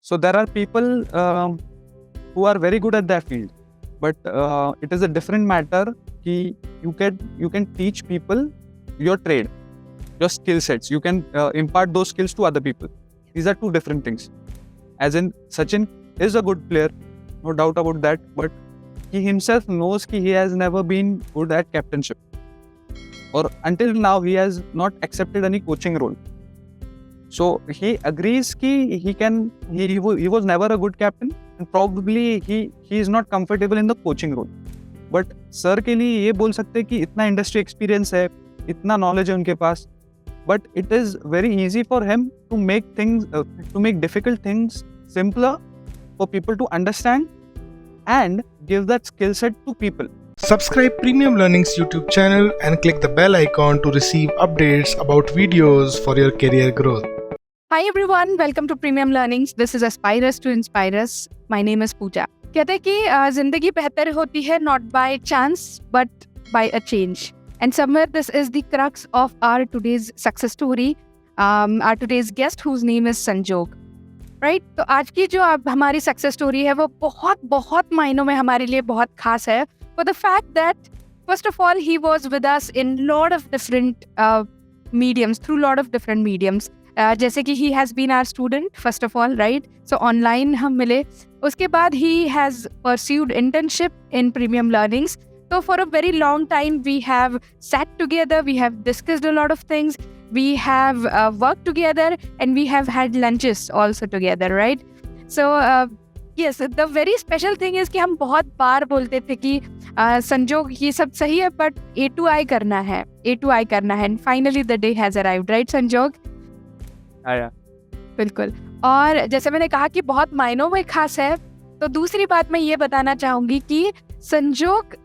So there are people who are very good at their field, but it is a different matter कि you can teach people your trade, your skill sets. You can impart those skills to other people. These are two different things. As in, Sachin is a good player, no doubt about that, but he himself knows that he has never been good at captainship, or until now he has not accepted any coaching role. So he agrees that he was never a good captain, and probably he is not comfortable in the coaching role. But sir के लिए ये बोल सकते हैं कि इतना industry experience है, इतना नॉलेज है उनके पास, but it is very easy for him to make difficult things simpler for people to understand and give that skill set to people. Subscribe Premium Learning's YouTube channel and click the bell icon to receive updates about videos for your career growth. Hi everyone, welcome to Premium Learnings. This is Aspire Us to Inspire Us. My name is Pooja. कहते हैं कि जिंदगी बेहतर होती है not by chance but by a change. And somewhere this is the crux of our today's success story. Our today's guest whose name is Sanjog. Right? तो आज की जो हमारी सक्सेस स्टोरी है वो बहुत मायनों में हमारे लिए बहुत खास है. For the fact that first of all he was with us in lot of different mediums, through lot of different mediums. जैसे कि he has been our student first of all, right? So online हम मिले. उसके बाद he has pursued internship in Premium Learnings. So for a very long time we have sat together, we have discussed a lot of things, we have worked together, and we have had lunches also together, right? So yes, the very special thing is कि हम बहुत बार बोलते थे कि संजोग ये सब सही है but A to I करना है, and finally the day has arrived, right संजोग? आया. बिल्कुल. और जैसे मैंने कहा कि बहुत मायनों में खास है, तो दूसरी बात मैं ये बताना चाहूंगी कि संजोग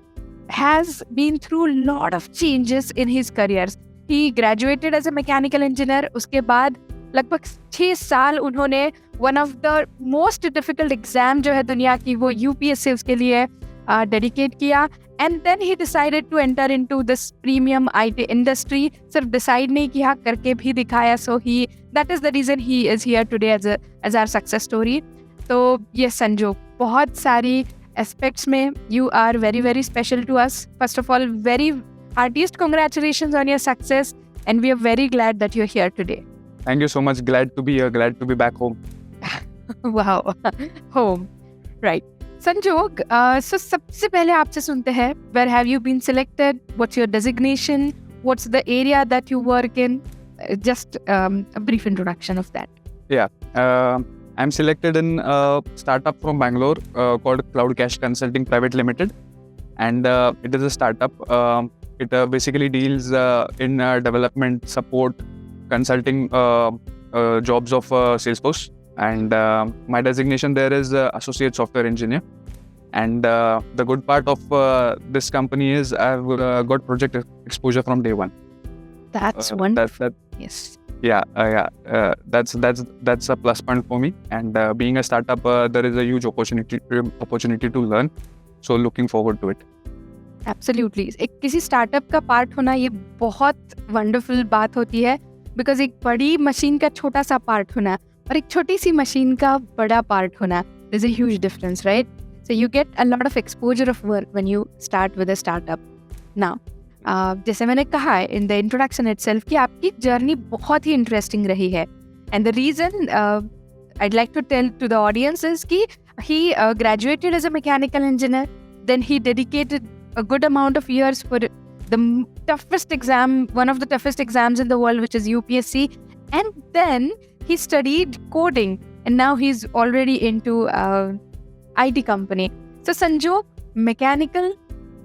has been through a lot of changes in his careers. He graduated as a mechanical engineer. उसके बाद लगभग 6 साल उन्होंने one of the most difficult exam जो है दुनिया की वो UPSC उसके लिए dedicate किया. And then he decided to enter into this premium IT industry. सिर्फ decide नहीं किया, करके भी दिखाया. So that is the reason he is here today as our success story. तो yes संजोग, बहुत सारी aspects में you are very very special to us. First of all, very heartiest congratulations on your success, and we are very glad that you're here today. Thank you so much. Glad to be here. Glad to be back home. Wow, home, right? संजोग, so सबसे पहले आपसे सुनते हैं, where have you been selected? What's your designation? What's the area that you work in? Just a brief introduction of that. Yeah, I'm selected in a startup from Bangalore called Cloud Cash Consulting Private Limited, and it is a startup. It basically deals in development, support, consulting jobs of Salesforce. And my designation there is associate software engineer. And the good part of this company is I've got project exposure from day one. That's wonderful. Yes. Yeah. That's a plus point for me. And being a startup, there is a huge opportunity to learn. So looking forward to it. Absolutely. एक किसी startup का part होना ये बहुत wonderful बात होती है, because एक बड़ी मशीन का छोटा सा पार्ट होना और एक छोटी सी मशीन का बड़ा पार्ट होना, there's a huge difference, right? So you get a lot of exposure of work when you start with a startup. Now, जैसे मैंने कहा in the introduction itself कि आपकी जर्नी बहुत ही इंटरेस्टिंग रही है, and the reason I'd like to tell to the audience is कि he graduated as a mechanical engineer, then he dedicated a good amount of years for the toughest exam, one of the toughest exams in the world, which is UPSC, and then he studied coding, and now he's already into IT company. So Sanjog, mechanical,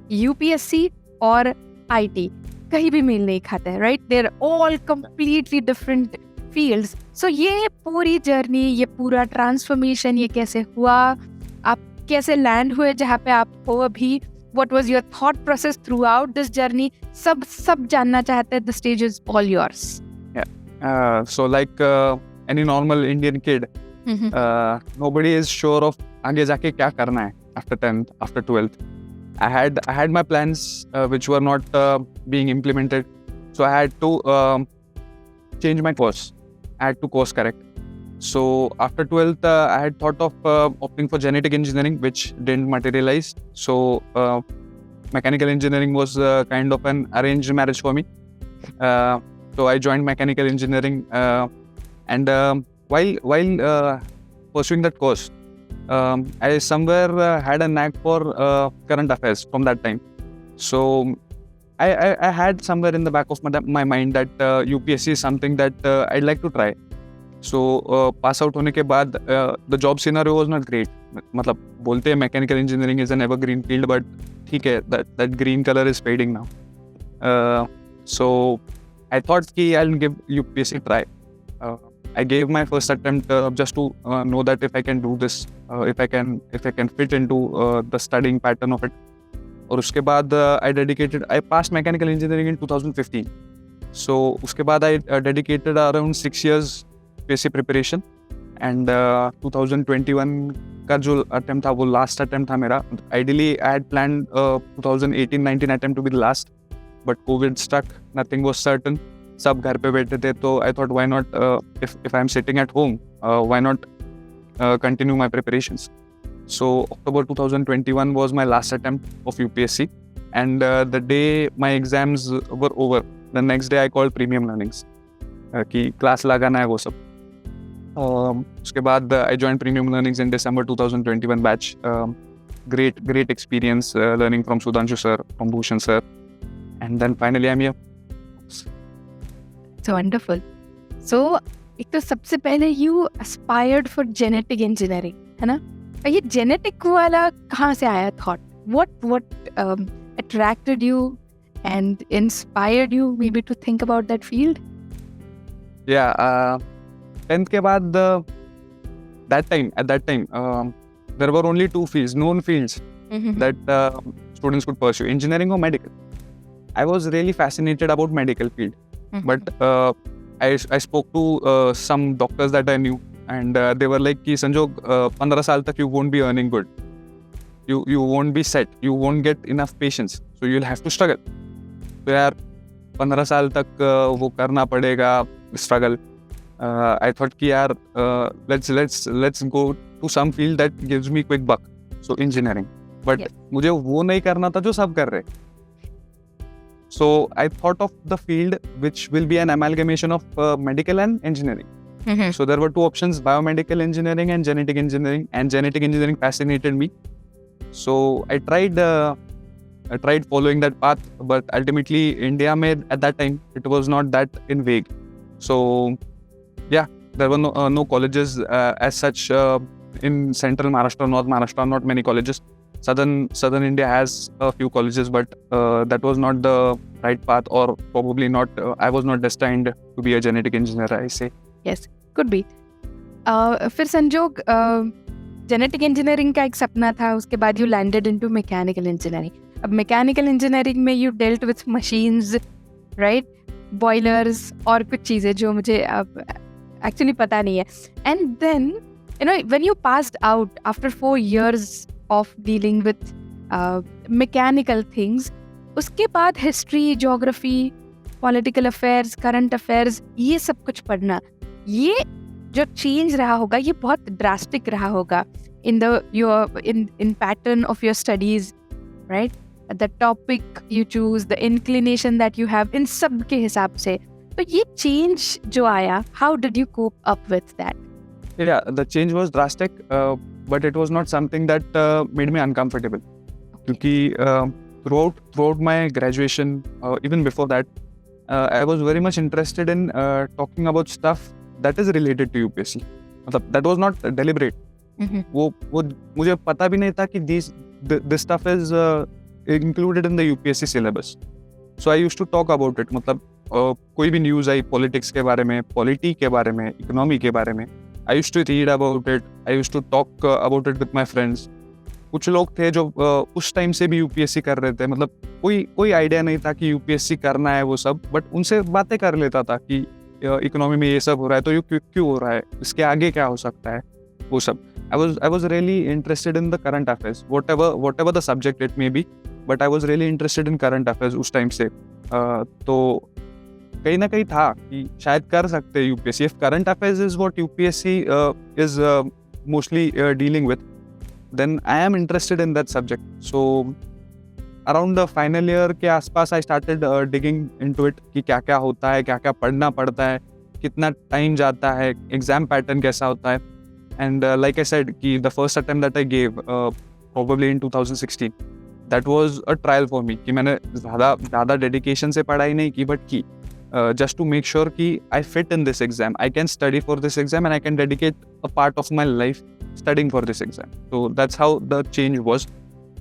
UPSC और IT कहीं भी mail नहीं खाता है, right? They're all completely different fields. So ये पूरी journey, ये पूरा ट्रांसफॉर्मेशन ये कैसे हुआ, आप कैसे लैंड हुए जहाँ पे आप हो अभी, what was your thought process throughout this journey, सब जानना चाहते हैं. The stage is all yours. Yeah. So like any normal Indian kid, nobody is sure of आगे जाके क्या करना है after 10th, after 12th. I had my plans which were not being implemented, so I had to change my course. I had to course correct. So after 12th, I had thought of opting for genetic engineering, which didn't materialize. So mechanical engineering was kind of an arranged marriage for me. So I joined mechanical engineering, and while pursuing that course, I somewhere had a knack for current affairs from that time. So I had somewhere in the back of my mind that UPSC is something that I'd like to try. So pass out होने के बाद the job scenario was not great. मतलब बोलते हैं mechanical engineering is an evergreen field, but ठीक है, that green color is fading now. So I thought कि I'll give UPSC a try. I gave my first attempt just to know that if I can do this, if I can fit into the studying pattern of it. और उसके बाद I passed mechanical engineering in 2015. So उसके बाद I dedicated around 6 years UPSC preparation, and 2021 का जो attempt था वो last attempt था मेरा. Ideally I had planned 2018-19 attempt to be the last, but COVID struck, nothing was certain. सब घर पे बैठे थे, तो I thought why not, if I'm sitting at home, why not continue my preparations. So October 2021 was my last attempt of UPSC, and the day my exams were over, the next day I called Premium Learnings कि class लगाना है वो सब. उसके बाद I joined Premium Learnings in December 2021 batch. Great experience learning from Sudhanshu sir, from Bhushan sir, and then finally I'm here. So wonderful. So एक तो सबसे पहले you aspired for genetic engineering, है ना? ये genetic वाला कहाँ से आया thought? What attracted you and inspired you maybe to think about that field? Yeah, 10th के बाद at that time there were only two fields, known fields that students could pursue: engineering or medical. I was really fascinated about medical field, but I spoke to some doctors that I knew, and they were like कि Sanjog, 15 साल तक you won't be earning good, you won't be set, you won't get enough patients, so you'll have to struggle. तो यार 15 साल तक वो करना पड़ेगा struggle. I thought कि यार let's go to some field that gives me quick buck, so engineering. But Yes. मुझे वो नहीं करना था जो सब कर रहे. So I thought of the field which will be an amalgamation of medical and engineering. So there were two options: biomedical engineering and genetic engineering. And genetic engineering fascinated me. So I tried following that path, but ultimately India made at that time it was not that in vague. So yeah, there were no colleges as such in central Maharashtra, North Maharashtra, not many colleges. Southern India has a few colleges, but that was not the right path, or probably not. I was not destined to be a genetic engineer, I say. Yes, could be. फिर संजोग genetic engineering का एक सपना था, उसके बाद you landed into mechanical engineering. अब mechanical engineering में you dealt with machines, right, boilers और कुछ चीज़ें जो मुझे अब एक्चुअली पता नहीं है. And then when you passed out after 4 years of dealing with mechanical things, उसके बाद history, geography, political affairs, current affairs, ये सब कुछ पढ़ना, ये जो चेंज रहा होगा ये बहुत ड्रास्टिक रहा होगा in pattern of your studies, right? The topic you choose, the inclination that you have, इन सब के हिसाब से. तो ये चेंज जो आया, how did you cope up with that? Yeah, the change was drastic, but it was not something that made me uncomfortable. क्योंकि throughout my graduation, even before that, I was very much interested in talking about stuff that is related to UPSC. मतलब that was not deliberate. वो मुझे पता भी नहीं था कि this stuff is included in the UPSC syllabus. So I used to talk about it. मतलब कोई भी न्यूज़ आई पॉलिटिक्स के बारे में, पॉलिटी के बारे में, इकोनॉमी के बारे में, I used to read about it. I used to talk about it with my friends. कुछ लोग थे जो उस टाइम से भी यूपीएससी कर रहे थे, मतलब कोई आइडिया नहीं था कि यूपीएससी करना है वो सब, बट उनसे बातें कर लेता था कि इकोनॉमी में ये सब हो रहा है तो ये क्यों हो रहा है, इसके आगे क्या हो सकता है, वो सब. I was really interested in the current affairs, whatever the subject it may be, but I was really interested in current affairs उस टाइम से. तो कहीं ना कहीं था कि शायद कर सकते हैं UPSC. If current affairs is what UPSC is mostly dealing with, then I am interested in that subject. So around the final year के आसपास I started digging into it कि क्या क्या होता है, क्या क्या पढ़ना पड़ता है, कितना टाइम जाता है, एग्जाम पैटर्न कैसा होता है. And like I said कि the first attempt that I gave probably in 2016, that was a trial for me कि मैंने ज़्यादा डेडिकेशन से पढ़ाई नहीं की, but की just to make sure कि I fit in this exam, I can study for this exam and I can dedicate a part of my life studying for this exam. So that's how the change was.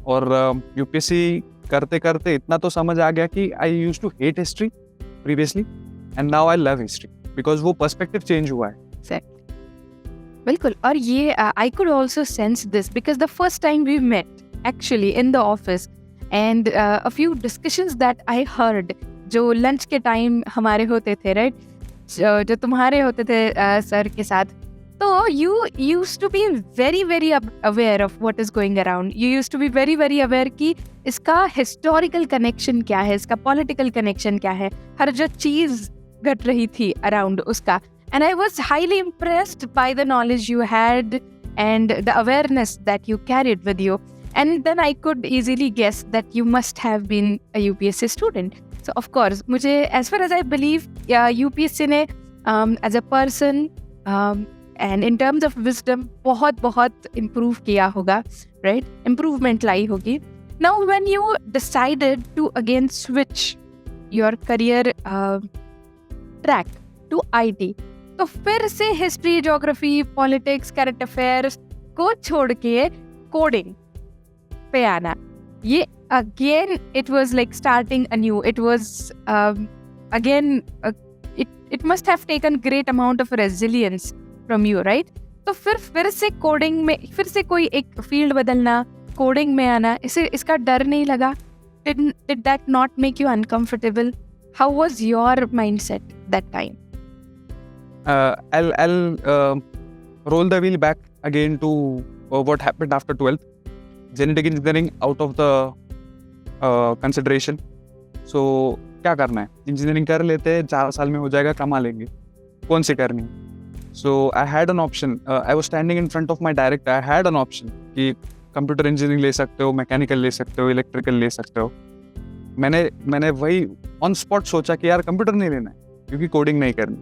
और UPSC करते करते इतना तो समझ आ गया कि I used to hate history previously and now I love history because वो perspective change हुआ है. Exactly. बिल्कुल. और ये I could also sense this because the first time we met actually in the office and a few discussions that I heard जो lunch के time हमारे होते थे, राइट, जो तुम्हारे होते थे सर के साथ, तो you used to be very very aware of what is going around. You used to be very very aware कि इसका historical connection क्या है, इसका political connection क्या है, हर जो चीज़ घट रही थी around उसका. And I was highly impressed by the knowledge you had and the awareness that you carried with you. And then I could easily guess that you must have been a UPSC student. So of course, मुझे as far as I believe, UPSC ने as a person and in terms of wisdom बहुत improve किया होगा, right? Improvement लाई होगी. Now when you decided to again switch your career track to IT, तो फिर से history, geography, politics, current affairs को छोड़ के कोडिंग पे आना, ये again it was like starting undue. It was again it must have taken great amount of resilience from you, right? तो फिर से कोडिंग में, फिर से कोई एक फील्ड बदलना, कोडिंग में आना, इसका डर नहीं लगा? Did that not make you uncomfortable? How was your mindset that time? I'll roll the wheel back again to what happened after 12th. Genetic engineering out of the consideration. So क्या करना है? Engineering कर लेते हैं, 4 साल में हो जाएगा, कमा लेंगे. कौन सी करनी है? So I had an option. I was standing in front of my director. I had an option कि कंप्यूटर इंजीनियरिंग ले सकते हो, मैकेनिकल ले सकते हो, इलेक्ट्रिकल ले सकते हो. मैंने वही ऑन स्पॉट सोचा कि यार कंप्यूटर नहीं लेना है क्योंकि कोडिंग नहीं करनी.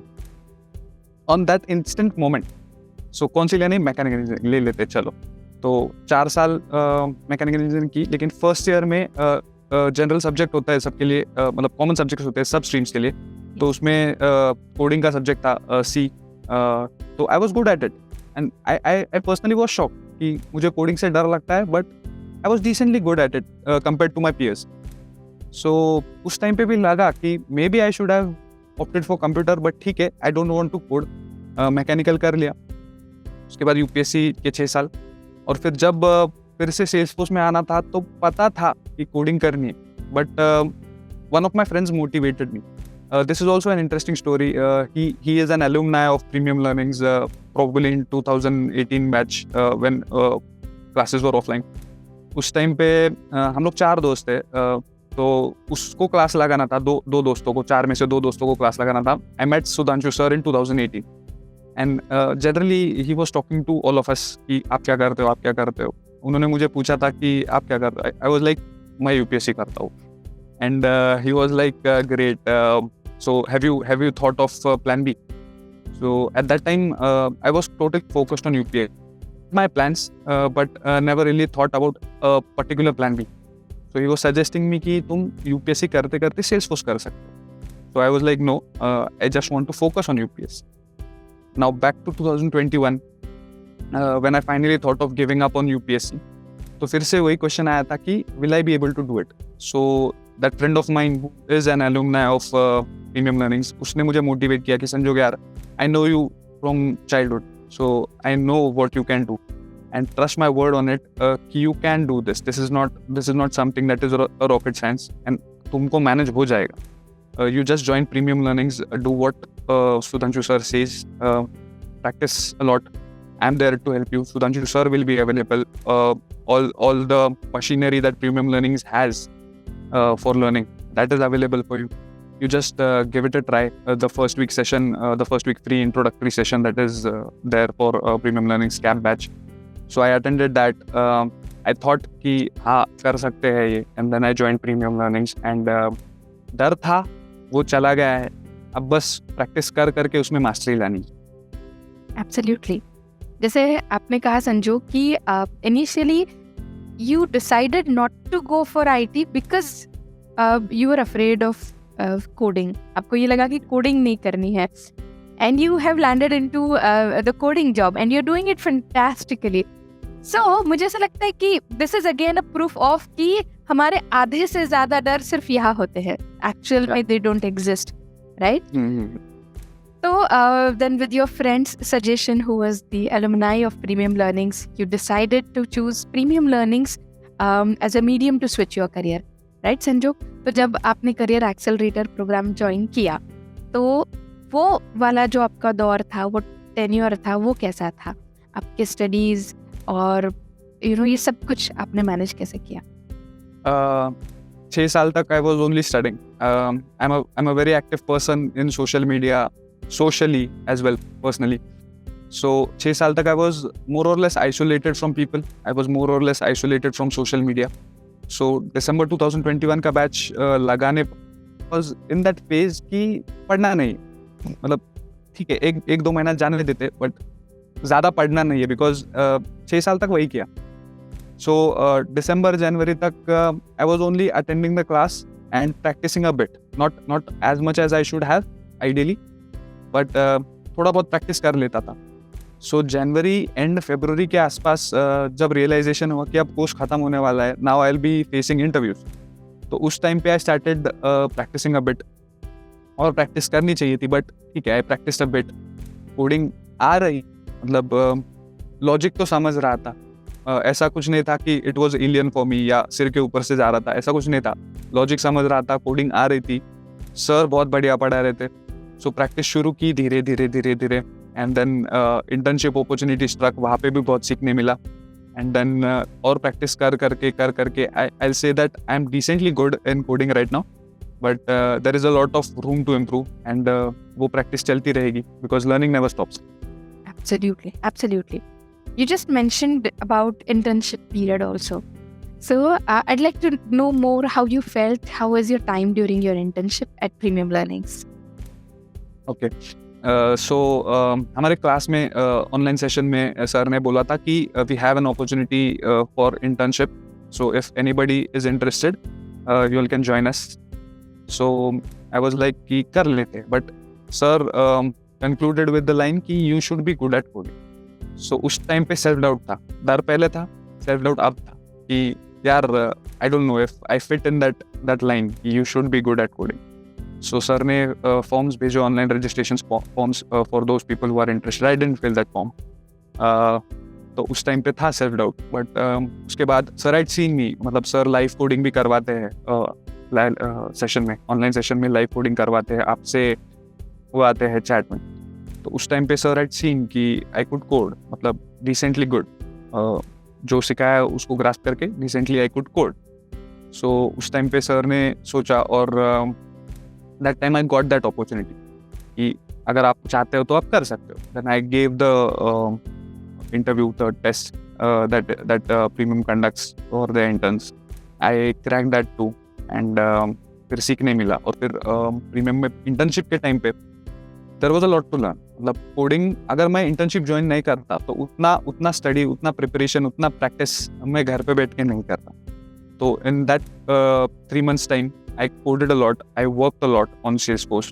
ऑन दैट इंस्टेंट मोमेंट, सो कौन सी लेनी? मैकेनिकल इंजीनियरिंग ले लेते चलो. तो 4 साल मैकेनिकल इंजीनियरिंग की, लेकिन फर्स्ट ईयर में जनरल सब्जेक्ट होता है सबके लिए, मतलब कॉमन सब्जेक्ट्स होते हैं सब स्ट्रीम्स के लिए. तो उसमें कोडिंग का सब्जेक्ट था सी. तो I was good at it and I personally was shock कि मुझे कोडिंग से डर लगता है, but I was decently good at it compare to my peers. So उस टाइम पे भी लगा कि maybe I should have opted for computer, but ठीक है, I don't want to code. Mechanical कर लिया. उसके बाद यूपीएससी के 6 साल, और फिर जब फिर से सेल्सफोर्स में आना था तो पता था कि कोडिंग करनी है, but one of my friends motivated me. This is also an interesting story. He is an alumni of Premium Learnings, probably in 2018 batch when classes were offline. उस टाइम पे हम लोग 4 दोस्त थे, तो उसको क्लास लगाना था, दो दोस्तों को, 4 में से 2 दोस्तों को क्लास लगाना था. I met Sudhanshu sir in 2018 and generally he was talking to all of us कि आप क्या करते हो. उन्होंने मुझे पूछा था कि आप क्या करते हो. I was like, मैं यूपीएससी करता हूँ. And he was like, great. So have you thought of plan B? So at that time, I was totally focused on UPA. My plans, but never really thought about a particular plan B. So he was suggesting me कि तुम UPSC करते करते Salesforce कर सकते हो. So I was like, no, I just want to focus on UPSC. Now back to 2021, when I finally thought of giving up on UPSC. तो फिर से वही क्वेश्चन आया था कि will I be able to do it? So that friend of mine who is an alumni of Premium Learnings, उसने मुझे motivate किया कि संजोग यार, I know you from childhood, so I know what you can do, and trust my word on it कि you can do this. This is not something that is a rocket science, and तुमको manage हो जाएगा. You just join Premium Learnings, do what Sudhanshu sir says, practice a lot. I'm there to help you. Sudhanshu sir will be available. All the machinery that Premium Learnings has for learning, that is available for you. you just give it a try. The first week session, the first week free introductory session that is there for Premium Learning's CAP batch. So I attended that. I thought कि हाँ कर सकते हैं ये, and then I joined Premium Learnings and डर था वो चला गया है. अब बस प्रैक्टिस कर करके उसमें मास्टरी लानी. एब्सोल्युटली. जैसे आपने कहा संजोग कि initially you decided not to go for IT because you were afraid of coding. आपको ये लगा कि कोडिंग नहीं करनी है, and you have landed into the coding job and you're doing it fantastically. So मुझे ऐसा लगता है कि this is again a proof of कि हमारे आधे से ज़्यादा डर सिर्फ यहाँ होते हैं, actual में they don't exist, right? So then with your friend's suggestion, who was the alumni of Premium Learnings, you decided to choose Premium Learnings as a medium to switch your career, right संजोग? तो जब आपने Career Accelerator Program join किया, तो वो वाला जो आपका दौर था, वो tenure था, वो कैसा था? आपके studies और ये सब कुछ आपने manage कैसे किया? 6 साल तक I was only studying. I'm a very active person in social media, socially as well, personally. So 6 साल तक I was more or less isolated from people. I was more or less isolated from social media. So December 2021 का batch लगाने was in that phase कि पढ़ना नहीं, मतलब ठीक है एक दो महीना जाने देते, बट ज़्यादा पढ़ना नहीं है बिकॉज 6 साल तक वही किया. So December January तक I was only attending the class and practicing a bit, not as much as I should have ideally, but थोड़ा बहुत प्रैक्टिस कर लेता था. सो जनवरी एंड फरवरी के आसपास जब रियलाइजेशन हुआ कि अब कोर्स खत्म होने वाला है, now I will be facing interviews, तो उस टाइम पे I started practising a bit. और प्रैक्टिस करनी चाहिए थी, बट ठीक है, I practise a bit. Coding आ रही, मतलब लॉजिक तो समझ रहा था. ऐसा कुछ नहीं था कि it was alien for me या सिर के ऊपर से जा रहा था, ऐसा कुछ नहीं था. लॉजिक समझ रहा था, कोडिंग आ रही थी, सर बहुत बढ़िया पढ़ा रहे थे. सो प्रैक्टिस शुरू की धीरे धीरे and then internship opportunity struck, वहाँ पे भी बहुत सीखने मिला. एंड देन और प्रैक्टिस कर करके I will say that I am decently good in coding right now, but there is a lot of room to improve and वो प्रैक्टिस चलती रहेगी because learning never stops. Absolutely. You just mentioned about internship period also. So I'd like to know more how you felt. How was your time during your internship at Premium Learnings? Okay. So हमारे class में online session में sir ने बोला था कि we have an opportunity for internship, so if anybody is interested you all can join us. So I was like कि कर लेते, but sir concluded with the line कि you should be good at coding. So उस time पे self doubt था, डर पहले था, सेल्फ डाउट अब था कि यार I don't know if I fit in that line, you should be good at coding. So sir ने फॉर्म्स भेजे, online registration forms for those people who are interested. I didn't fill that form. तो उस time पे था self doubt, but उसके बाद sir had seen मी, मतलब sir live coding भी करवाते हैं सेशन में, ऑनलाइन सेशन में लाइव कोडिंग करवाते हैं, आपसे वो आते हैं चैट में. तो उस टाइम पे सर हैड सीन कि आई कुड कोड, मतलब डिसेंटली गुड, जो सिखाया उसको ग्रास्प करके डिसेंटली आई कुड कोड. सो उस टाइम पे सर ने सोचा, और that time I got that opportunity कि अगर आप चाहते हो तो आप कर सकते हो. Then I gave the interview, the test that Premium conducts for the interns. I cracked that too and फिर सीखने मिला. और फिर Premium में internship के टाइम पे there was a lot to learn. मतलब कोडिंग अगर मैं इंटर्नशिप ज्वाइन नहीं करता तो उतना स्टडी, उतना प्रिपरेशन, उतना प्रैक्टिस मैं घर पे बैठ के नहीं करता. तो in that 3 months time I coded a lot. I worked a lot on Salesforce.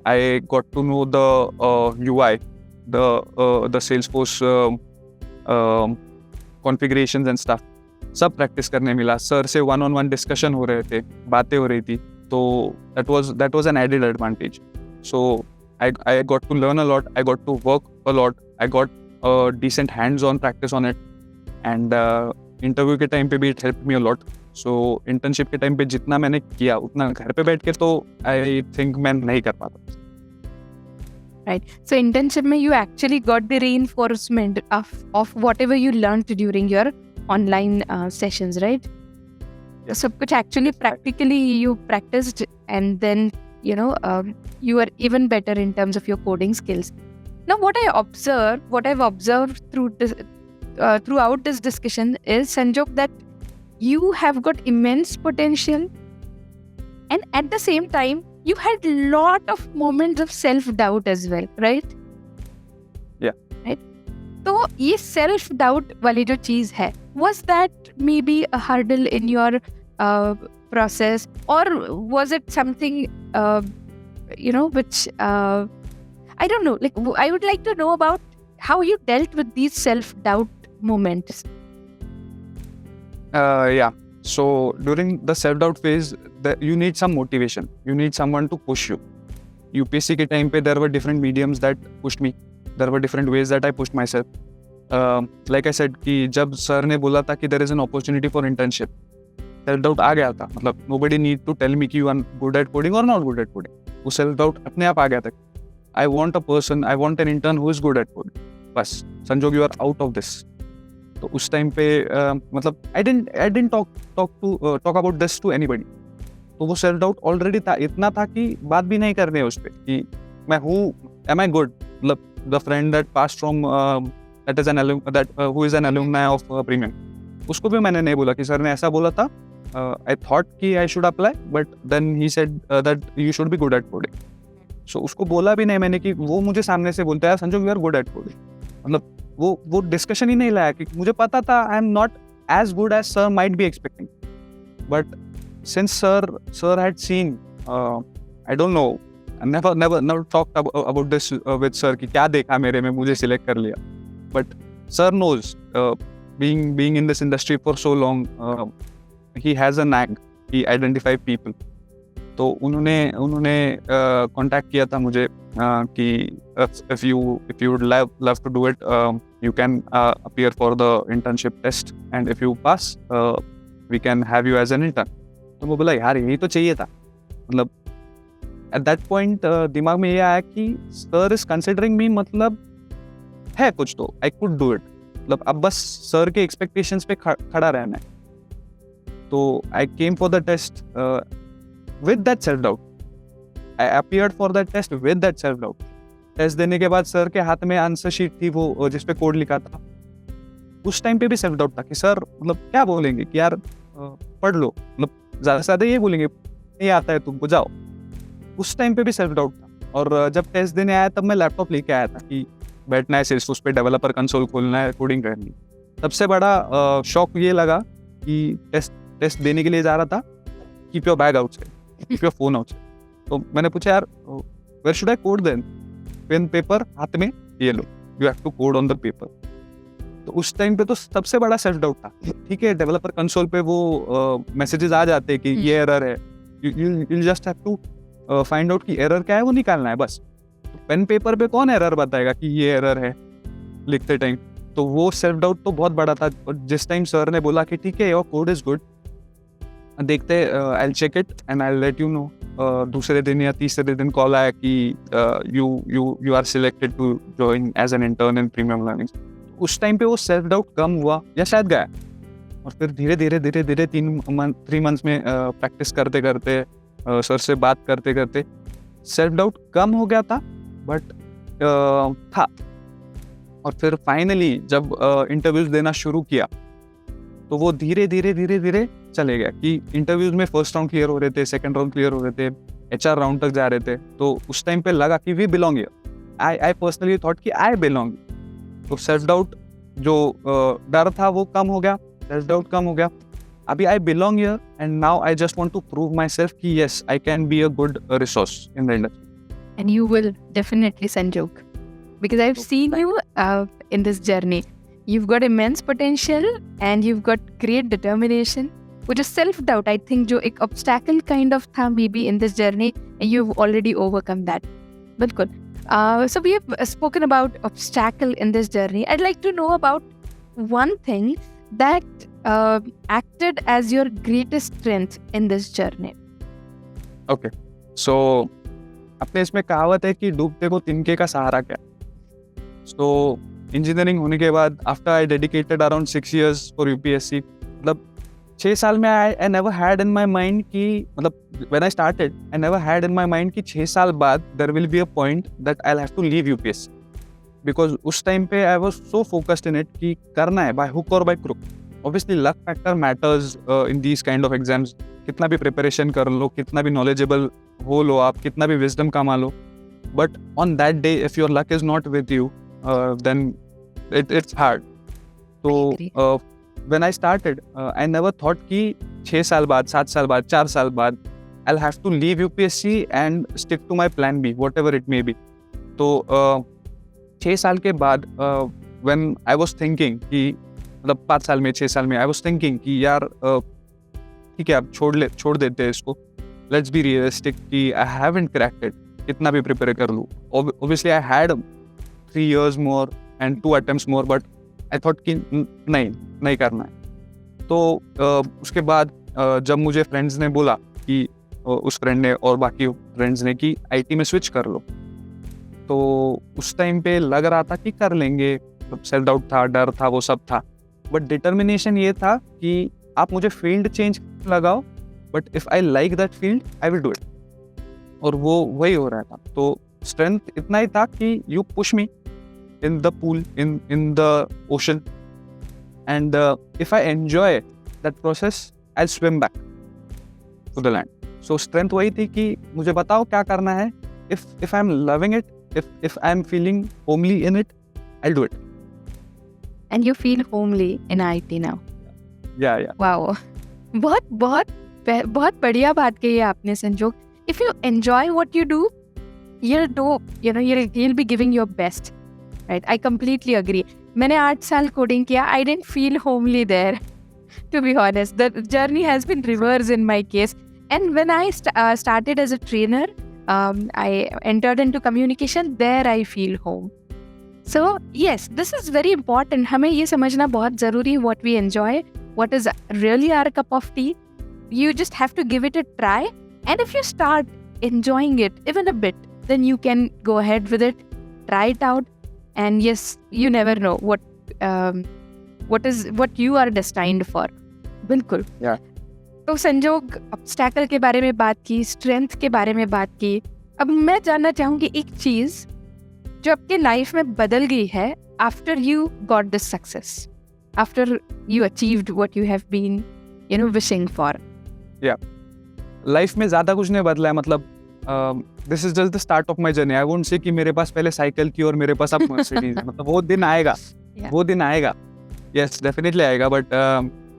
I got to know the UI, the Salesforce configurations and stuff. सब प्रैक्टिस करने मिला. सर से 1-on-1 डिस्कशन हो रहे थे, बातें हो रही थी, तो that was an added advantage. So I got to learn a lot. I got to work a lot. I got decent hands-on practice on it. And interview के टाइम पे भी it helped me a lot. So internship के time पे जितना मैंने किया उतना घर पे बैठ के तो आई थिंक मैं नहीं कर पाता. राइट. सो इंटर्नशिप में you actually got the reinforcement of whatever you learned during your online sessions, right? सब कुछ actually practically you practised and then you are even better in terms of your coding skills. Now, what I've observed throughout this discussion is, Sanjog, that you have got immense potential, and at the same time, you had lot of moments of self-doubt as well, right? Yeah. Right? तो ये self-doubt वाली जो चीज है, was that maybe a hurdle in your process, or was it something which I don't know, like I would like to know about how you dealt with these self-doubt moments. Yeah. So during the self-doubt phase, you need some motivation. You need someone to push you. UPSC के time पे there were different mediums that pushed me. There were different ways that I pushed myself. Like I said कि जब sir ने बोला था कि there is an opportunity for internship, self-doubt आ गया था. मतलब nobody need to tell me कि you are good at coding or not good at coding. वो self-doubt अपने आप आ गया था. I want an intern who is good at coding. बस संजोग, you are out of this. तो उस टाइम पे मतलब I didn't talk about this to anybody. तो वो सेल्फ डाउट ऑलरेडी था, इतना था कि बात भी नहीं करने उस पे कि मैं हूँ, am I good, मतलब the friend that passed from that is an who is an alumni of premium, उसको भी मैंने नहीं बोला कि सर ने ऐसा बोला था. I thought कि I should apply, but then he said that you should be good at coding. So उसको बोला भी नहीं मैंने कि वो मुझे सामने से बोलता है संजोग you are good at coding. मतलब वो डिस्कशन ही नहीं लाया कि मुझे पता था I am not as good as sir might be expecting. But since sir had seen, I don't know, I never talked about this with sir कि क्या देखा मेरे में मुझे सिलेक्ट कर लिया. But sir knows, being in this industry for so long, he has a knack, he identify people. तो उन्होंने कांटेक्ट किया था मुझे कि if you would love to do it, you can appear for the internship test, and if you pass, we can have you as an intern. तो मैं बोला यार यही तो चाहिए था. मतलब at that point दिमाग में ये आया कि sir is considering me, मतलब है कुछ तो, I could do it. मतलब अब बस sir के expectations पे खड़ा रहना है. तो I came for the test with that self-doubt. I appeared for that test with that self-doubt. Test देने के बाद सर के हाथ में आंसर शीट थी वो जिसपे कोड लिखा था. उस टाइम पे भी सेल्फ डाउट था कि सर मतलब क्या बोलेंगे कि यार पढ़ लो, मतलब ज़्यादा से ज़्यादा ये बोलेंगे नहीं आता है तुमको जाओ. उस टाइम पे भी सेल्फ डाउट था. और जब टेस्ट देने आया तब मैं लैपटॉप लेके आया था कि बैठना है सिर्फ उस पर, डेवलपर कंसोल खोलना है, कोडिंग करनी. सबसे बड़ा शौक ये लगा कि टेस्ट देने के लिए जा रहा था, keep your bag outside, keep your phone outside. तो मैंने पूछा यार where should I code then, pen paper हाथ में ये लो, you have to code on the paper. तो उस टाइम पे तो सबसे बड़ा सेल्फ डाउट था. ठीक है डेवलपर कंसोल पे वो मैसेजेस आ जाते हैं कि ये एरर है, you just have to find out कि एरर क्या है, वो निकालना है बस. तो पेन पेपर पे कौन एरर बताएगा कि ये एरर है लिखते टाइम. तो वो सेल्फ डाउट तो बहुत बड़ा था. और जिस टाइम सर ने बोला कि ठीक है योर कोड इज गुड, देखते I will check it and I will let you know, दूसरे दिन या तीसरे दिन कॉल आया कि you are selected to join as an intern in premium learning. उस टाइम पे वो सेल्फ डाउट कम हुआ या शायद गया. और फिर धीरे धीरे 3 मंथ्स में प्रैक्टिस करते करते, सर से बात करते करते सेल्फ डाउट कम हो गया था, बट था. और फिर फाइनली जब इंटरव्यूज देना शुरू किया तो वो धीरे धीरे चले गया कि इंटरव्यूज में फर्स्ट राउंड क्लियर हो रहे थे, सेकंड राउंड क्लियर हो रहे थे, HR राउंड तक जा रहे थे. तो उस टाइम पे लगा कि we belong here. I personally thought कि आई बिलोंग. तो सेल्फ डाउट जो डर था वो कम हो गया, सेल्फ डाउट कम हो गया. अभी I belong here and now I just want to prove myself कि yes I can be a good resource in the industry. And you will definitely, Sanjog, because I've seen you in this journey. You've got immense potential and you've got great determination. Which is self-doubt, I think, जो एक obstacle kind of था maybe in this journey, and you've already overcome that. बिल्कुल. So we have spoken about obstacle in this journey. I'd like to know about one thing that acted as your greatest strength in this journey. Okay. So अपने इसमें कहावत है कि डूबते को तिनके का सहारा क्या. So इंजीनियरिंग होने के बाद after I dedicated around 6 years for UPSC, मतलब 6 साल में I never had in my mind कि मतलब when I started I never had in my mind कि 6 साल बाद there will be a point that I'll have to leave UPSC because उस time पे I was so focused in it कि करना है by hook or by crook. Obviously luck factor matters in these kind of exams. कितना भी preparation कर लो, कितना भी knowledgeable हो लो आप, कितना भी wisdom कमा लो, but on that day if your luck is not with you then it's hard. So when I started, I never thought कि 6 साल बाद, 7 साल बाद, 4 साल बाद I'll have to leave UPSC and stick to my plan B, whatever it may be. तो 6 साल के बाद when I was thinking कि मतलब 5 साल में 6 साल में I was thinking कि यार ठीक है अब छोड़ देते हैं इसको. Let's be realistic कि I haven't cracked it. कितना भी prepare कर लूँ. Obviously I had 3 years more and 2 attempts more, but I thought कि नहीं करना है. तो उसके बाद जब मुझे फ्रेंड्स ने बोला कि उस फ्रेंड ने और बाकी फ्रेंड्स ने कि IT में स्विच कर लो, तो उस टाइम पे लग रहा था कि कर लेंगे. सेल्फ डाउट था, डर था, वो सब था, बट डिटर्मिनेशन ये था कि आप मुझे फील्ड चेंज लगाओ, but if I like that field I will do it. और वो वही हो रहा था. तो स्ट्रेंथ इतना ही था कि you push me in the pool, in the ocean, and if I enjoy that process, I'll swim back to the land. So strength वही थी कि मुझे बताओ क्या करना है. If I'm loving it, if I'm feeling homely in it, I'll do it. And you feel homely in IT now. Yeah. Wow. बहुत बढ़िया बात कही है आपने संजोग. If you enjoy what you do, you'll do, you'll be giving your best. Right, I completely agree. मैंने 8 साल coding किया. I didn't feel homely there. To be honest, the journey has been reversed in my case. And when I started as a trainer, I entered into communication. There I feel home. So yes, this is very important. हमें ये समझना बहुत ज़रूरी है what we enjoy, what is really our cup of tea. You just have to give it a try. And if you start enjoying it even a bit, then you can go ahead with it, try it out. And yes, you never know what you are destined for. बिल्कुल. Yeah. तो संजोग obstacle के बारे में बात की, strength के बारे में बात की. अब मैं जानना चाहूँगी एक चीज़ जो आपके लाइफ में बदल गई है after you got this success, after you achieved what you have been wishing for. Life में ज़्यादा कुछ नहीं बदला है. मतलब this is just the start of my journey. I won't say कि मेरे पास पहले साइकिल थी और मेरे पास अब मर्सिडीज है. मतलब वो दिन आएगा. वो दिन आएगा. यस, डेफिनेटली आएगा. बट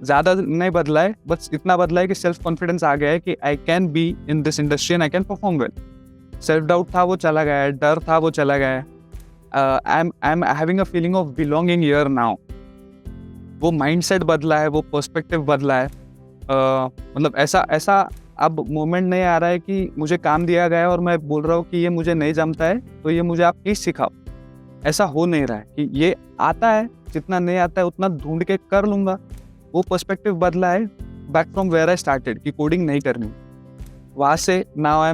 ज़्यादा नहीं बदला है. बस इतना बदला है कि सेल्फ कॉन्फिडेंस आ गया है कि आई can be in this industry and I can perform well. Self doubt था, वो चला गया है. डर था, वो चला गया है. I am having a feeling of belonging here now. वो माइंडसेट बदला है, वो पर्सपेक्टिव बदला है. मतलब ऐसा अब मोमेंट नहीं आ रहा है कि मुझे काम दिया गया है और मैं बोल रहा हूँ कि ये मुझे नहीं जमता है तो ये मुझे आप प्लीज सिखाओ. ऐसा हो नहीं रहा है कि ये आता है, जितना नहीं आता है उतना ढूंढ के कर लूँगा. वो पर्सपेक्टिव बदला है back from where I started कि कोडिंग नहीं करनी. वहाँ से now I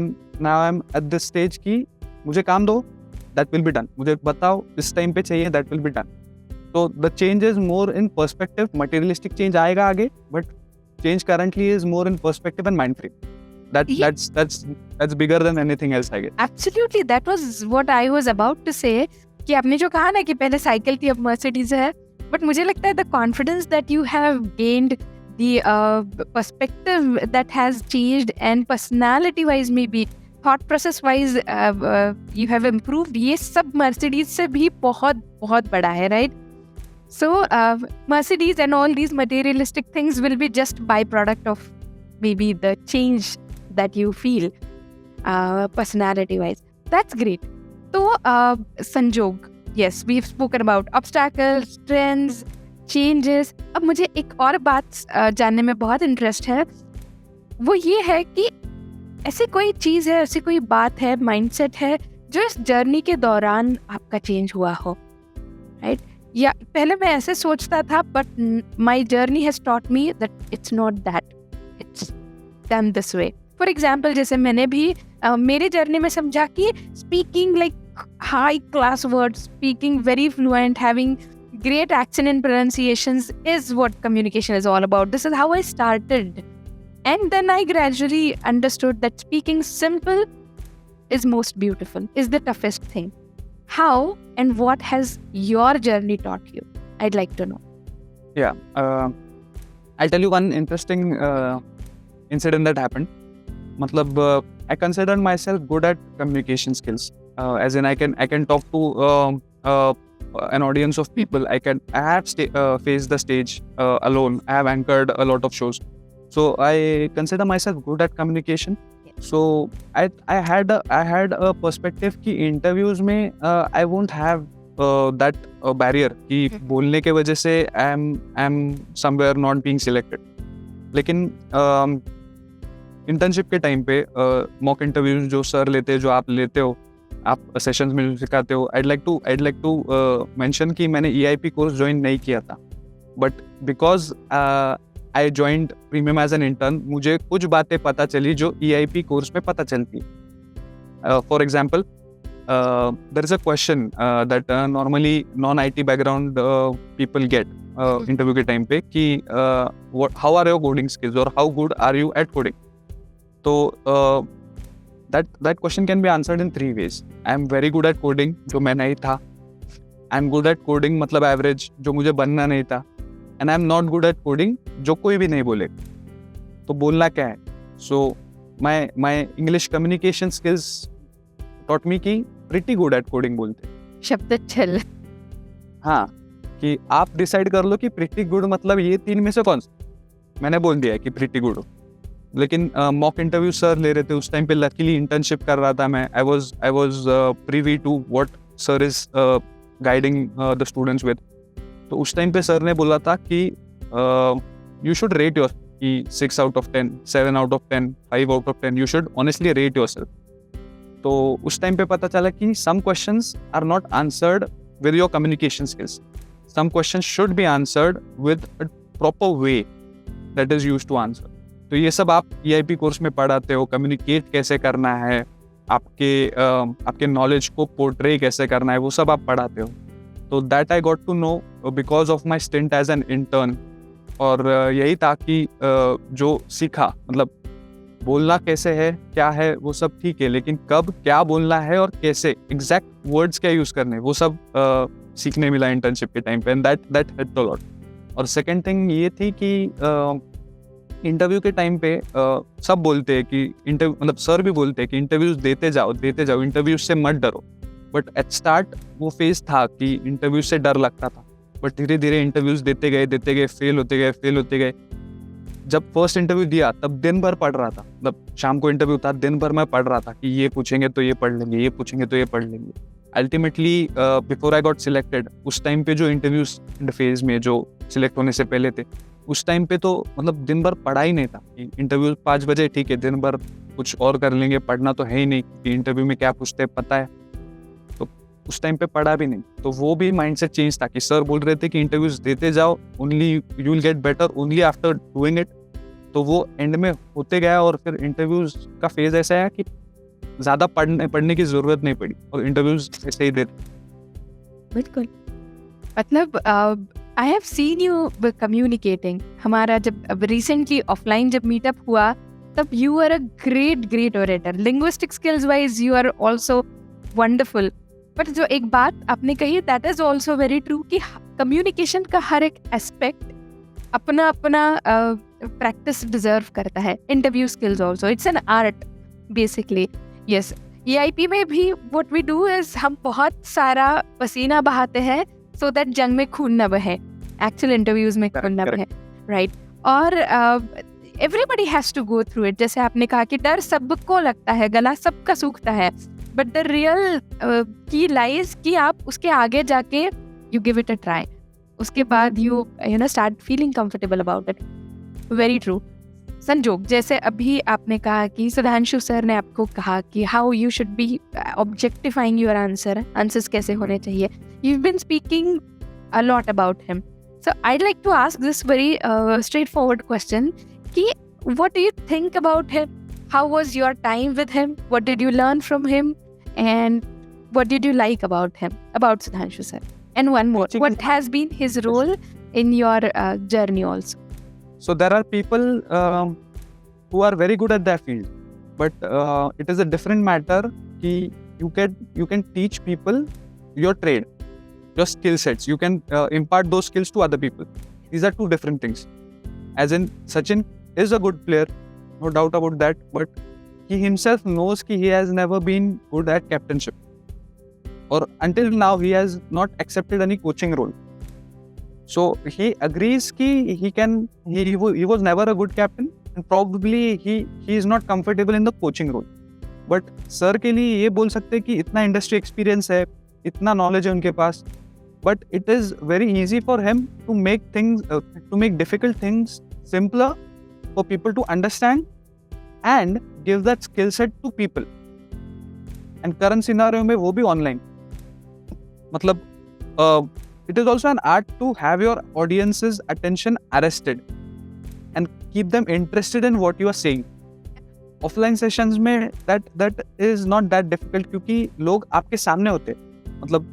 am at this stage कि मुझे काम दो, दैट विल बी डन. मुझे बताओ इस टाइम पे चाहिए, दैट विल बी डन. तो the change is more in perspective. Materialistic change आएगा आगे, but change currently is more in perspective and mind frame. That's bigger than anything else, I guess. Absolutely, that was what I was about to say. कि आपने जो कहा ना कि पहले cycle थी अब मर्सिडीज है, बट मुझे लगता है the confidence that you have gained, the perspective that has changed, and personality wise maybe thought process wise you have improved. ये सब मर्सिडीज से भी बहुत बहुत बड़ा है, right? So Mercedes and all these materialistic things will be just byproduct of maybe the change that you feel personality wise. That's great. So Sanjog, yes, we've spoken about obstacles, trends, changes. अब मुझे एक और बात जानने में बहुत interest है. वो ये है कि ऐसी कोई चीज़ है, ऐसी कोई बात है, माइंडसेट है जो इस जर्नी के दौरान आपका चेंज हुआ हो, राइट? या पहले मैं ऐसे सोचता था, but my journey has taught me that it's not that, it's done this way. For example, जैसे मैंने भी मेरे जर्नी में समझा कि speaking like high class words, speaking very fluent, having great accent and pronunciations is what communication is all about. This is how I started. And then I gradually understood that speaking simple is most beautiful, is the toughest thing. How and what has your journey taught you? I'd like to know. Yeah, I'll tell you one interesting incident that happened. Matlab, I considered myself good at communication skills. As in, I can talk to an audience of people. I have faced the stage alone. I have anchored a lot of shows. So I consider myself good at communication. So I had a perspective कि interviews में I won't have that barrier कि बोलने के वजह से I'm somewhere not being selected. लेकिन internship के time पे मॉक इंटरव्यूज जो सर लेते हैं, जो आप लेते हो, आप सेशंस में जो सिखाते हो, I'd like to mention कि मैंने EIP कोर्स ज्वाइन नहीं किया था, but because I joined premium as an intern, मुझे कुछ बातें पता चली जो EIP कोर्स में पता चलती. For example, there is a question that normally non-IT background people get interview के टाइम पे कि how are your coding skills or how good are you at coding. तो that question can be answered in 3 ways. I am very good at coding, जो मैं नहीं था. I am good at coding मतलब average, जो मुझे बनना नहीं था. And I am not good at coding, जो कोई भी नहीं बोले. तो बोलना क्या है? So my English communication skills taught me कि pretty good at coding बोलते. शब्द छल. हाँ, कि आप डिसाइड कर लो कि pretty good मतलब ये 3 में से कौन सा. मैंने बोल दिया कि pretty good हो. लेकिन मॉक इंटरव्यू सर ले रहे थे उस टाइम पे. लकीली इंटर्नशिप कर रहा था मैं. I was privy to what sir is guiding the students with. तो उस टाइम पे सर ने बोला था कि यू शुड रेट योर कि 6 out of 10, 7 out of 10, 5 out of 10, you should honestly rate yourself. तो उस टाइम पे पता चला कि some questions are not answered with your communication skills. Some questions should be answered with a proper way that is used to answer. तो ये सब आप EIP कोर्स में पढ़ाते हो. कम्युनिकेट कैसे करना है, आपके नॉलेज को पोर्ट्रे कैसे करना है, वो सब आप पढ़ाते हो. तो that I got to know because of my stint as an intern. और यही था कि जो सीखा, मतलब बोलना कैसे है, क्या है, वो सब ठीक है, लेकिन कब क्या बोलना है और कैसे एग्जैक्ट वर्ड्स क्या यूज करने, वो सब सीखने मिला इंटर्नशिप के टाइम पे. And that helped a lot. और सेकेंड थिंग ये थी कि इंटरव्यू के टाइम पे सब बोलते हैं कि इंटरव्यू, मतलब सर भी बोलते हैं कि इंटरव्यूज देते जाओ, इंटरव्यूज से मत डरो. बट एट स्टार्ट वो फेज था कि इंटरव्यू से डर लगता था. बट धीरे धीरे इंटरव्यूज देते गए, फेल होते गए. जब फर्स्ट इंटरव्यू दिया तब दिन भर पढ़ रहा था. मतलब शाम को इंटरव्यू था, दिन भर मैं पढ़ रहा था कि ये पूछेंगे तो ये पढ़ लेंगे, ये पूछेंगे तो ये पढ़ लेंगे. Ultimately before I got selected, उस टाइम पे जो इंटरव्यूज फेज में जो सिलेक्ट होने से पहले थे, उस टाइम पे तो मतलब दिन भर पढ़ा ही नहीं था. इंटरव्यू 5 बजे, ठीक है, दिन भर कुछ और कर लेंगे, पढ़ना तो है ही नहीं कि इंटरव्यू में क्या पूछते हैं पता है. तो उस टाइम पे पढ़ा भी नहीं. तो वो भी माइंडसेट चेंज था कि सर बोल रहे थे कि इंटरव्यूज देते जाओ, only you will get better only after doing it. तो वो एंड में होते गया और फिर इंटरव्यूज का फेज ऐसा है कि ज्यादा पढ़ने की जरूरत नहीं पड़ी और इंटरव्यूज ऐसे ही देते. बिल्कुल. मतलब I have seen you communicating. हमारा जब रिसेंटली ऑफलाइन जब मीटअप हुआ तब you are a great orator. Linguistic skills wise you are also wonderful. But जो एक बात आपने कही that is also very true कि कम्युनिकेशन का हर एक एस्पेक्ट अपना प्रैक्टिस डिजर्व करता है. Interview skills also, it's an art basically. Yes, EIP में भी व्हाट वी डू इज हम बहुत सारा पसीना बहाते हैं so that जंग में खून न बहे, एक्चुअल इंटरव्यूज में खून न बहे, राइट. और everybody has to go through it. जैसे आपने कहा कि डर सबको लगता है, गला सबका सूखता है, बट द रियल की लाइज कि आप उसके आगे जाके you give it a try. उसके बाद you know start feeling comfortable about it. Very true. संजोग, जैसे अभी आपने कहा कि सुधांशु सर ने आपको कहा कि how you should B objectifying your answers कैसे होने चाहिए. You've been speaking a lot about him. So I'd like to ask this very straightforward question कि what do you think about him? How was your time with him? What did you learn from him? And what did you like about him, about Sudhanshu sir? And one more, Teaching what has been his role in your journey also? So there are people who are very good at their field, but it is a different matter कि you can teach people your trade, your skill sets. You can impart those skills to other people. These are two different things. As in, Sachin is a good player, no doubt about that, but he himself knows कि he has never been good at captainship, or until now he has not accepted any coaching role. So he agrees कि he was never a good captain, and probably he is not comfortable in the coaching role. But sir के लिए ये बोल सकते हैं कि इतना industry experience है, इतना नॉलेज है उनके पास, but it is very easy for him to make difficult things simpler for people to understand and give that skill set to people. And current scenario में वो भी online. मतलब it is also an art to have your audience's attention arrested and keep them interested in what you are saying. Offline sessions में that is not that difficult क्योंकि लोग आपके सामने होते हैं. मतलब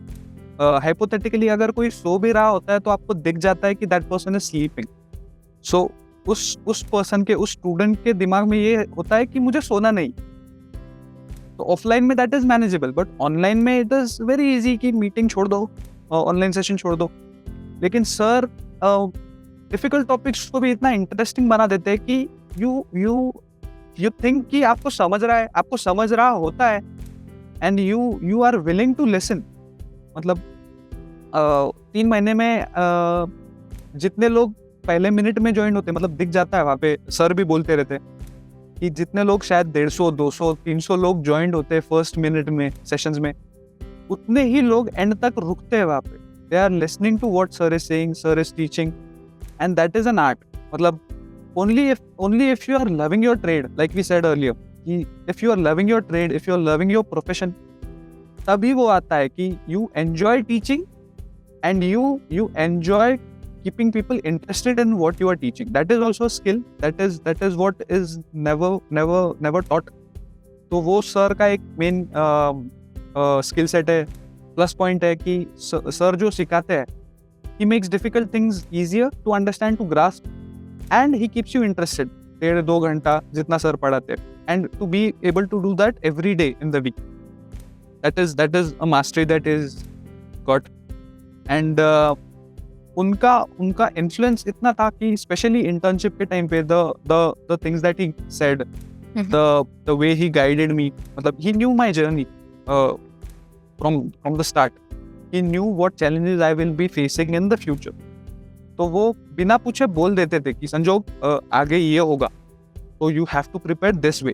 हाइपोथेटिकली अगर कोई सो भी रहा होता है तो आपको दिख जाता है कि दैट पर्सन इज स्लीपिंग. सो उस पर्सन के, उस स्टूडेंट के दिमाग में ये होता है कि मुझे सोना नहीं. तो ऑफलाइन में that is manageable, but online में इट इज वेरी इजी कि मीटिंग छोड़ दो, ऑनलाइन सेशन छोड़ दो. लेकिन सर डिफिकल्ट टॉपिक्स को भी इतना इंटरेस्टिंग बना देते हैं कि यू थिंक कि आपको समझ रहा होता है, and you are willing to listen. मतलब 3 महीने में जितने लोग पहले मिनट में ज्वाइन होते, मतलब दिख जाता है वहाँ पे, सर भी बोलते रहते कि जितने लोग शायद 150, 200, 300 लोग ज्वाइन होते हैं फर्स्ट मिनट में सेशंस में, उतने ही लोग एंड तक रुकते हैं वहाँ पे. They are listening to what sir is saying, sir is teaching, and that is an art. मतलब only if you are loving your trade, like we said earlier, if you are loving your trade, if you are loving your profession, तभी वो आता है कि you enjoy teaching and you enjoy keeping people interested in what you are teaching. That is also a skill. That is what is never taught. तो वो sir का एक main skill set है, प्लस पॉइंट है कि sir जो सिखाते हैं, he makes difficult things easier to understand, to grasp, and he keeps you interested. 1.5-2 घंटा जितना सर पढ़ाते हैं, and to be able to do that every day in the week. That is a mastery that is got. And उनका influence इतना था कि especially internship के time पे the things that he said, the way he guided me, मतलब he knew my journey from the start. He knew what challenges I will be facing in the future. तो वो बिना पूछे बोल देते थे कि संजोग आगे ये होगा, तो you have to prepare this way.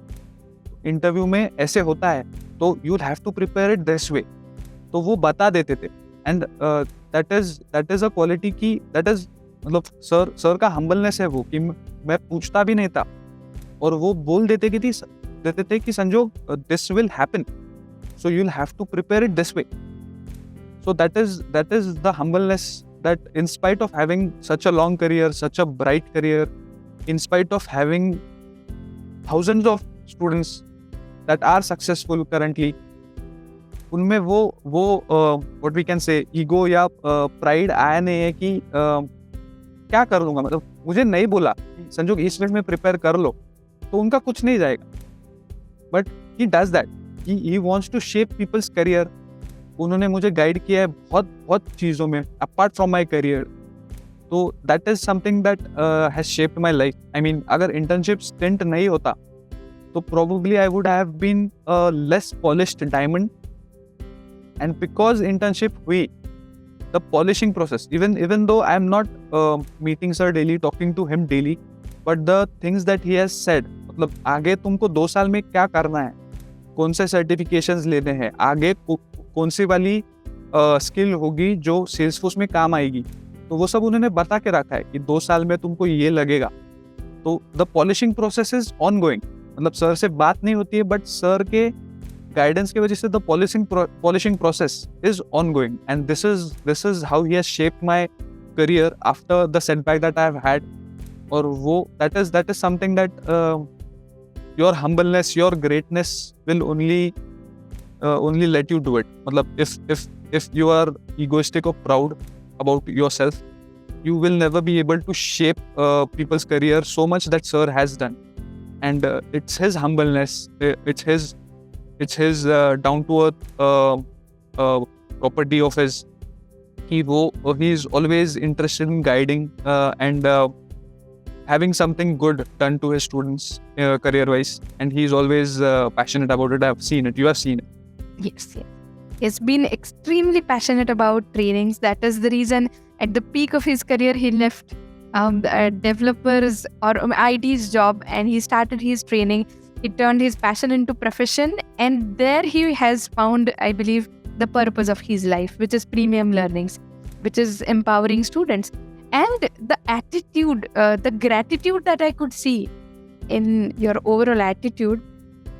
Interview में ऐसे होता है तो you have to prepare it this way. तो वो बता देते थे. And that is a quality की that is, मतलब सर का humbleness है वो, कि मैं पूछता भी नहीं था और वो बोल देते कि संजोग this will happen, so you'll have to prepare it this way. So that is the humbleness that, in spite of having such a long career, such a bright career, in spite of having thousands of students that are successful currently, उनमें वो what we can say ego या pride आया नहीं है कि क्या कर लूँगा. मतलब मुझे नहीं बोला संजोग इस फील्ड में प्रिपेयर कर लो, तो उनका कुछ नहीं जाएगा. But he does that. He wants to shape people's career. उन्होंने मुझे गाइड किया है बहुत चीज़ों में अपार्ट फ्रॉम माई करियर. तो that is something that has shaped my life. I mean, अगर इंटर्नशिप स्टिंट नहीं होता तो probably I would have been less polished diamond. And because internship हुई, the polishing process, even though I am not meeting sir daily, talking to him daily, but the things that he has said, मतलब आगे तुमको 2 साल में क्या करना है, कौन से सर्टिफिकेशंस लेने हैं, आगे कौन सी वाली स्किल होगी जो सेल्सफोर्स में काम आएगी, तो वो सब उन्होंने बता के रखा है कि 2 साल में तुमको ये लगेगा. तो the polishing process is on going. मतलब सर से बात नहीं होती है, बट सर के गाइडेंस की वजह से the polishing process is on going. And this is how he has shaped my career after the setback that I have had. और वो that is something that your humbleness, your greatness will only only let you do it. मतलब if you are egoistic or proud about yourself, you will never be able to shape people's career so much that sir has done. And it's his humbleness, it's his down to earth property of his. He's always interested in guiding and having something good done to his students career wise, and he's always passionate about it. I've seen it, you have seen it. Yes. He's been extremely passionate about trainings. That is the reason at the peak of his career, he left developers or IT's job and he started his training. He turned his passion into profession, and there he has found, I believe, the purpose of his life, which is premium learnings, which is empowering students. And the attitude, the gratitude that I could see in your overall attitude,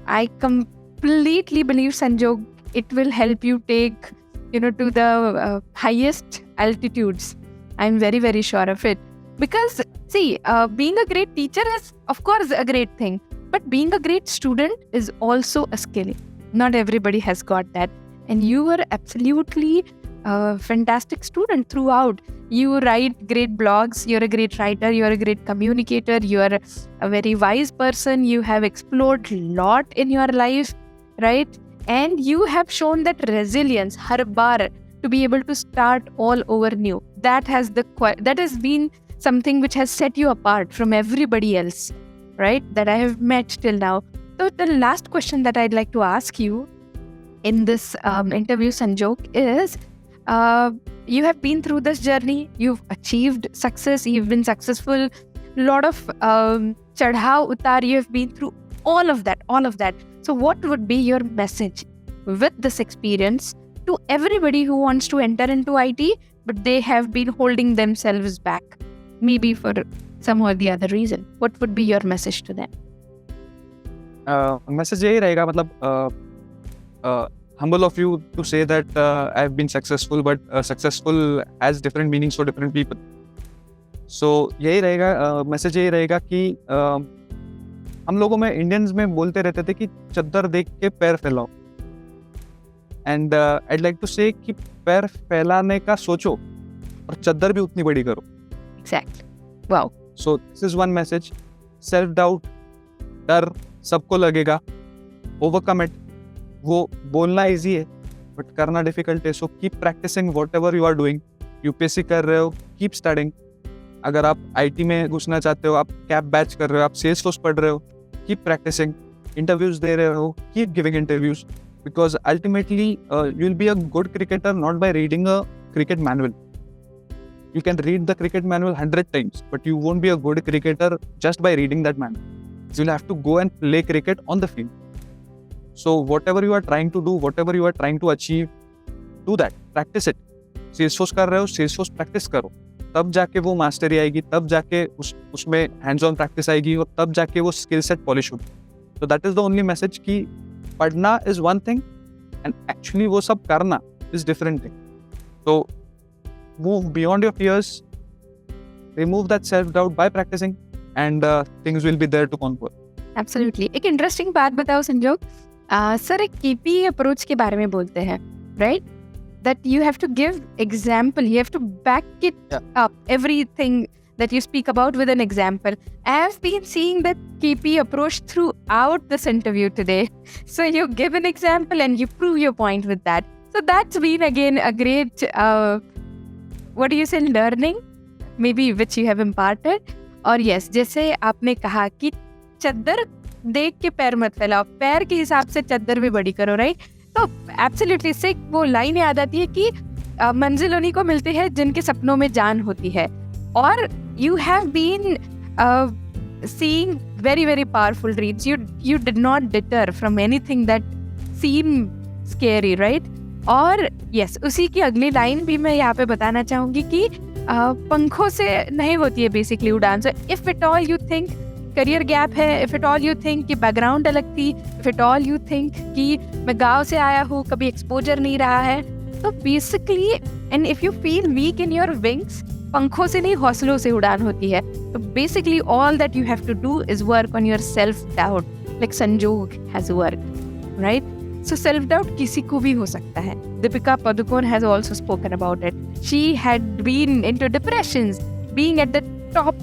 I completely believe, Sanjog, it will help you take, to the highest altitudes. I'm very, very sure of it. Because, see, being a great teacher is, of course, a great thing. But being a great student is also a skill. Not everybody has got that. And you were absolutely a fantastic student throughout. You write great blogs, you're a great writer, you're a great communicator, you're a very wise person, you have explored a lot in your life, right? And you have shown that resilience, har baar, to be able to start all over new. That has been something which has set you apart from everybody else, right? That I have met till now. So the last question that I'd like to ask you in this interview, Sanjog, is you have been through this journey, you've achieved success, you've been successful, lot of chadhav utar, you have been through all of that. So what would be your message with this experience to everybody who wants to enter into IT, but they have been holding themselves back, maybe for some or the other reason? What would be your message to them? Message यही रहेगा, मतलब humble of you to say that I've been successful, but successful has different meanings for different people. So यही रहेगा, message यही रहेगा कि हम लोगों में, इंडियंस में बोलते रहते थे कि चद्दर देख के पैर फैलाओ. And I'd like to say कि पैर फैलाने का सोचो और चद्दर भी उतनी बड़ी करो. Exactly. Wow. So this is one message. Self doubt, डर सबको लगेगा. Overcome it. वो बोलना इजी है बट करना डिफिकल्ट है. So keep practising whatever you are doing. UPSC कर रहे हो, कीप स्टडिंग. अगर आप आईटी में घुसना चाहते हो, आप कैप बैच कर रहे हो, आप सेल्स फोर्स पढ़ रहे हो, कीप प्रैक्टिसिंग. इंटरव्यूज दे रहे हो, keep giving interviews, because ultimately you will be a good cricketer not by reading a cricket manual. You can read the cricket manual 100 times, but you won't be a good cricketer just by reading that manual. So you'll have to go and play cricket on the field. So whatever you are trying to do, whatever you are trying to achieve, do that. Practice it. Salesforce कर रहे हो, Salesforce practice करो. तब जाके वो mastery आएगी, तब जाके उसमें hands-on practice आएगी, और तब जाके वो skill set polish होगी. So that is the only message कि पढ़ना is one thing and actually वो सब करना is different thing. So move beyond your fears, remove that self-doubt by practicing, and things will be there to conquer. Absolutely. एक interesting बात बताओ संजोग. Sir, एक KP अप्रोच के बारे में बोलते हैं, right? That you have to give example, you have to back it up, everything that you speak about with an example. I have been seeing that KP approach throughout this interview today. So you give an example and you prove your point with that. So that's been again a great what do you say, learning maybe which you have imparted. और yes, जैसे आपने कहा कि चद्दर देख के पैर मत फैलाओ, पैर के हिसाब से चद्दर भी बड़ी करो, राइट? तो एब्सोल्युटली इससे वो लाइन याद आती है कि मंजिल उन्हीं को मिलती है जिनके सपनों में जान होती है. और you have been seeing very, very powerful dreams. You did not deter from anything that seemed scary, right? और yes, उसी की अगली लाइन भी मैं यहाँ पे बताना चाहूँगी कि पंखों से नहीं होती है बेसिकली उड़ान. So if it all you think career gap है, if it all you think कि बैकग्राउंड अलग थी, if it all you think कि मैं गांव से आया हूँ, कभी एक्सपोजर नहीं रहा है, तो basically and if you feel weak in your wings, पंखों से नहीं हौसलों से उड़ान होती है. तो basically all that you have to do is work on your self doubt, like Sanjog has work, right? So self-doubt किसी को भी हो सकता है. Deepika Padukone has also spoken about it. She had been into depressions, being at the top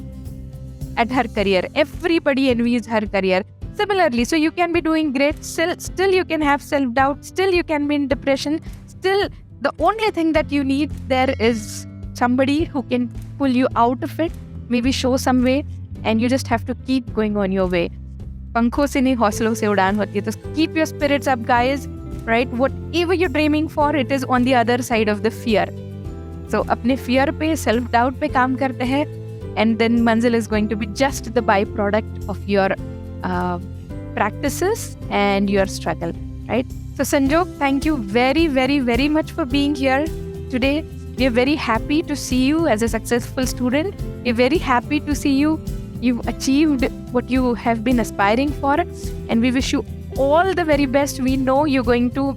at her career. Everybody envies her career. Similarly, so you can be doing great, still you can have self-doubt, still you can be in depression, still the only thing that you need there is somebody who can pull you out of it, maybe show some way, and you just have to keep going on your way. पंखों से नहीं हौसलों से उड़ान होती है. तो keep your spirits up, guys, right? Whatever you're dreaming for, it is on the other side of the fear. So अपने fear पे, self doubt पे काम करते हैं, and then manzil is going to be just the byproduct of your practices and your struggle, right? So Sanjog, thank you very, very, very much for being here today. We are very happy to see you as a successful student. We're very happy to see you've achieved what you have been aspiring for, and we wish you all the very best. We know you're going to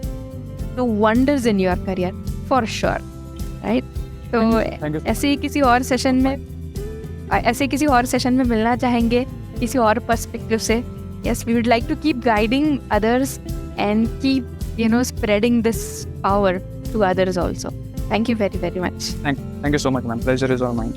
do wonders in your career for sure, right? तो Thank you. ऐसे ही किसी और session में मिलना चाहेंगे किसी और perspective से. Yes, we would like to keep guiding others and keep, spreading this power to others also. Thank you very, very much. Thank you so much, ma'am. Pleasure is all mine.